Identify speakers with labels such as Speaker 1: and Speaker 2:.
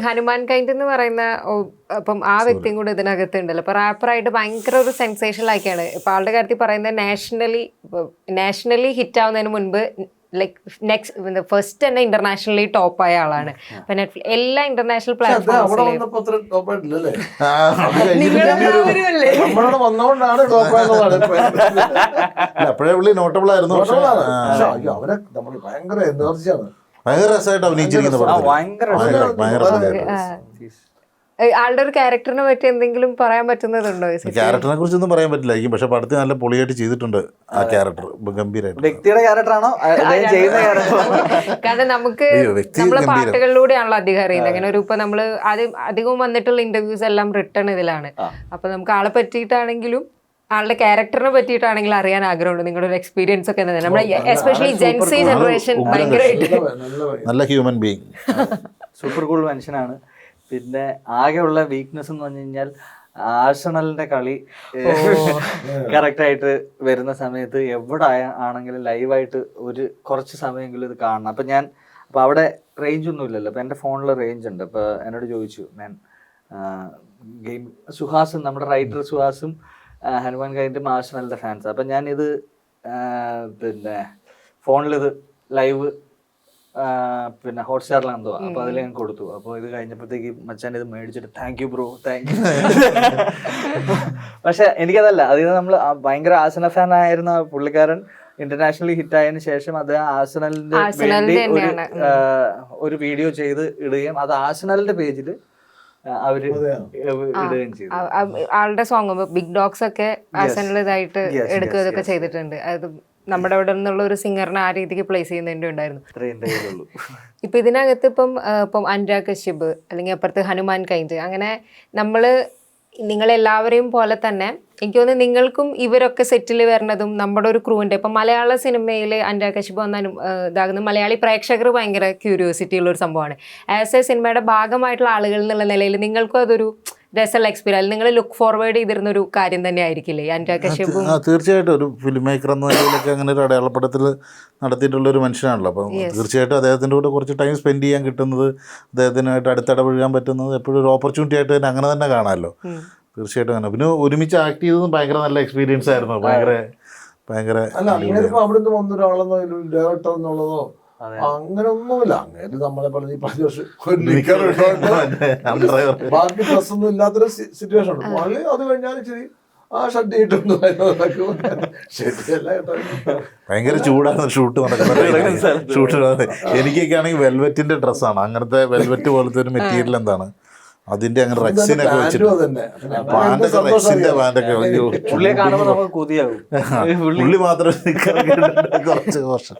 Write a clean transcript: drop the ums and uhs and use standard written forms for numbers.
Speaker 1: Hanuman kind എന്ന് പറയുന്ന അപ്പം ആ വ്യക്തിയും കൂടെ ഇതിനകത്ത് ഉണ്ടല്ലോ. ഇപ്പൊ റാപ്പറായിട്ട് ഭയങ്കര ഒരു സെൻസേഷണൽ ആക്കിയാണ്. ഇപ്പൊ ആളുടെ കാര്യത്തിൽ പറയുന്നത് നാഷണലി ഹിറ്റ് ആവുന്നതിന് മുൻപ് ലൈക്ക് നെക്സ്റ്റ് ഫസ്റ്റ് തന്നെ ഇന്റർനാഷണലി ടോപ്പ് ആയ ആളാണ്. അപ്പൊ നെറ്റ്ഫ്ലിക്സ് എല്ലാ ഇന്റർനാഷണൽ പ്ലാറ്റ്ഫോംസിലും
Speaker 2: അപ്പോഴേ പുള്ളി നോട്ടബിൾ ആയിരുന്നു.
Speaker 3: അവനെ നമ്മൾ ഭയങ്കര എനർജിയാണ്,
Speaker 2: ഭയങ്കര രസമായിട്ട് അഭിനയിച്ചിരിക്കുന്നത്.
Speaker 1: ആളുടെ ഒരു ക്യാരക്ടറിനെ പറ്റി എന്തെങ്കിലും പറയാൻ പറ്റുന്നതുണ്ടോ?
Speaker 2: ക്യാരക്ടറിനെ കുറിച്ചൊന്നും പറയാൻ പറ്റില്ലായിരിക്കും, പക്ഷെ പടത്തിൽ നല്ല പൊളിയായിട്ട് ചെയ്തിട്ടുണ്ട് ആ ക്യാരക്ടർ, ഗംഭീരമായിട്ട്.
Speaker 4: വ്യക്തിയുടെ ക്യാരക്ടറാണോ
Speaker 1: കാരണം നമുക്ക് നമ്മളെ പാട്ടുകളിലൂടെയാണല്ലോ അധികം അറിയുന്നത്. അങ്ങനെ ഒരു ഇപ്പൊ നമ്മള് അധികവും വന്നിട്ടുള്ള ഇന്റർവ്യൂസ് എല്ലാം റിട്ടേൺ ഇതിലാണ്. അപ്പൊ നമുക്ക് ആളെ പറ്റിയിട്ടാണെങ്കിലും ആളുടെ ക്യാരക്ടറിനെ പറ്റിയിട്ടാണെങ്കിലും അറിയാൻ ആഗ്രഹമുണ്ട്. നിങ്ങളുടെ ഒരു എക്സ്പീരിയൻസ് ഒക്കെ നമ്മുടെ എസ്പെഷ്യലി ജെൻസി ജനറേഷൻ ഭയങ്കരമായിട്ട്
Speaker 2: നല്ല ഹ്യൂമൻ ബീങ്,
Speaker 4: സൂപ്പർ കൂൾ മനുഷ്യനാണ്. പിന്നെ ആകെയുള്ള വീക്ക്നെസ് എന്ന് പറഞ്ഞു കഴിഞ്ഞാൽ ആഴ്സണലിന്റെ കളി കറക്റ്റായിട്ട് വരുന്ന സമയത്ത് എവിടെ ആണെങ്കിലും ലൈവായിട്ട് കുറച്ച് സമയമെങ്കിലും ഇത് കാണണം. അപ്പം അവിടെ റേഞ്ച് ഒന്നും ഇല്ലല്ലോ. അപ്പം എൻ്റെ ഫോണിൽ റേഞ്ച് ഉണ്ട്. അപ്പോൾ എന്നോട് ചോദിച്ചു, ഞാൻ ഗെയിം സുഹാസും നമ്മുടെ റൈറ്റർ സുഹാസും ഹനുമാൻ കൈൻഡും ആഴ്സണലിന്റെ ഫാൻസ്. അപ്പം ഞാനിത് പിന്നെ ഫോണിലിത് ലൈവ് പിന്നെ ഹോട്ട്സ്റ്റാറിലാണ് തോന്നുക. അപ്പോൾ അതിൽ ഞാൻ കൊടുത്തു. അപ്പോൾ ഇത് കഴിഞ്ഞപ്പോഴത്തേക്ക് മച്ചാൻ ഇത് മേടിച്ചിട്ട് thank you bro, thank you. പക്ഷെ എനിക്കതല്ല, അതിന് നമ്മൾ ഭയങ്കര ആസന ഫാൻ ആയിരുന്ന പുള്ളിക്കാരൻ ഇന്റർനാഷണലി ഹിറ്റ് ആയതിനു ശേഷം അത് ആഴ്സണലിന്റെ വേണ്ടി ഒരു വീഡിയോ ചെയ്ത് ഇടുകയും അത് ആഴ്സണലിന്റെ പേജിൽ അവര് ഇടുകയും ചെയ്തു.
Speaker 1: ആളുടെ സോങ് ബിഗ് ഡോഗ്സ് ഒക്കെ ആഴ്സണൽ ഇതായിട്ട് എടുക്കുകയൊക്കെ ചെയ്തിട്ടുണ്ട്. അത് നമ്മുടെ അവിടെ നിന്നുള്ള ഒരു സിംഗറിനെ ആ രീതിക്ക് പ്ലേസ് ചെയ്യുന്നതിൻ്റെ ഉണ്ടായിരുന്നു. ഇപ്പൊ ഇതിനകത്ത് ഇപ്പം അനുരാഗ് കശ്യപ് അല്ലെങ്കിൽ അപ്പുറത്ത് ഹനുമാൻ കൈൻഡ്, അങ്ങനെ നിങ്ങളെല്ലാവരെയും പോലെ തന്നെ എനിക്ക് തോന്നുന്നു നിങ്ങൾക്കും ഇവരൊക്കെ സെറ്റിൽ വരുന്നതും നമ്മുടെ ഒരു ക്രൂവിൻ്റെ ഇപ്പം മലയാള സിനിമയിൽ അനുരാഗ് കശ്യപ് വന്നാലും ഇതാകുന്ന മലയാളി പ്രേക്ഷകർ ഭയങ്കര ക്യൂരിയോസിറ്റി ഉള്ള ഒരു സംഭവമാണ്. ആസ് എ സിനിമയുടെ ഭാഗമായിട്ടുള്ള ആളുകൾ എന്നുള്ള നിലയിൽ നിങ്ങൾക്കും അതൊരു രസമുള്ള എക്സ്പീരിയൻസ്, നിങ്ങൾ ലുക്ക് ഫോർവേഡ് ചെയ്തിരുന്നൊരു കാര്യം തന്നെ ആയിരിക്കില്ലേ അനുരാഗ് കശ്യപും?
Speaker 2: തീർച്ചയായിട്ടും ഒരു ഫിലിം മേക്കർ എന്ന നിലയിലൊക്കെ അങ്ങനെ ഒരു അടയാളപ്പെടുത്തൽ നടത്തിയിട്ടുള്ള ഒരു മനുഷ്യനാണല്ലോ. അപ്പം തീർച്ചയായിട്ടും അദ്ദേഹത്തിൻ്റെ കൂടെ കുറച്ച് ടൈം സ്പെൻഡ് ചെയ്യാൻ കിട്ടുന്നത്, അദ്ദേഹത്തിനായിട്ട് അടുത്തിടപഴകാൻ പറ്റുന്നത് എപ്പോഴും ഒരു ഓപ്പർച്യൂണിറ്റി ആയിട്ട് തന്നെ അങ്ങനെ തന്നെ കാണാമല്ലോ. തീർച്ചയായിട്ടും അങ്ങനെ. പിന്നെ ഒരുമിച്ച് ആക്ട് ചെയ്തതും ഭയങ്കര നല്ല എക്സ്പീരിയൻസ് ആയിരുന്നു. ഭയങ്കര
Speaker 3: അല്ല അങ്ങനെ ഇപ്പൊ അവിടുന്ന് വന്നൊരാളെന്നോ ഡയറക്ടർ എന്നുള്ളതോ അങ്ങനെ ഒന്നുമില്ല. അങ്ങനെ നമ്മളെ പറഞ്ഞ 10 വർഷം ബാക്കി ഡ്രസ് ഒന്നും ഇല്ലാത്തൊരു സിറ്റുവേഷൻ ഉണ്ട്. വളരെ അത് കഴിഞ്ഞാലും ശരി ഷഡ് ചെയ്തിട്ടൊന്നും
Speaker 2: ഭയങ്കര ചൂടാണ് ഷൂട്ട് നടക്കുന്നത്. ഷൂട്ട് എനിക്കൊക്കെ ആണെങ്കിൽ വെൽവെറ്റിന്റെ ഡ്രസ്സാണ്, അങ്ങനത്തെ വെൽവെറ്റ് പോലത്തെ ഒരു മെറ്റീരിയൽ എന്താണ് അതിന്റെ അങ്ങനെ റെക്സിനൊക്കെ വെച്ചിട്ട് പാൻറ്റൊക്കെ റെക്സിന്റെ പാൻറ്റൊക്കെ
Speaker 4: പുള്ളിയെ കാണുമ്പോൾ നമുക്ക് കൊതിയാകും.
Speaker 2: പുള്ളി മാത്രം കുറച്ച് വർഷം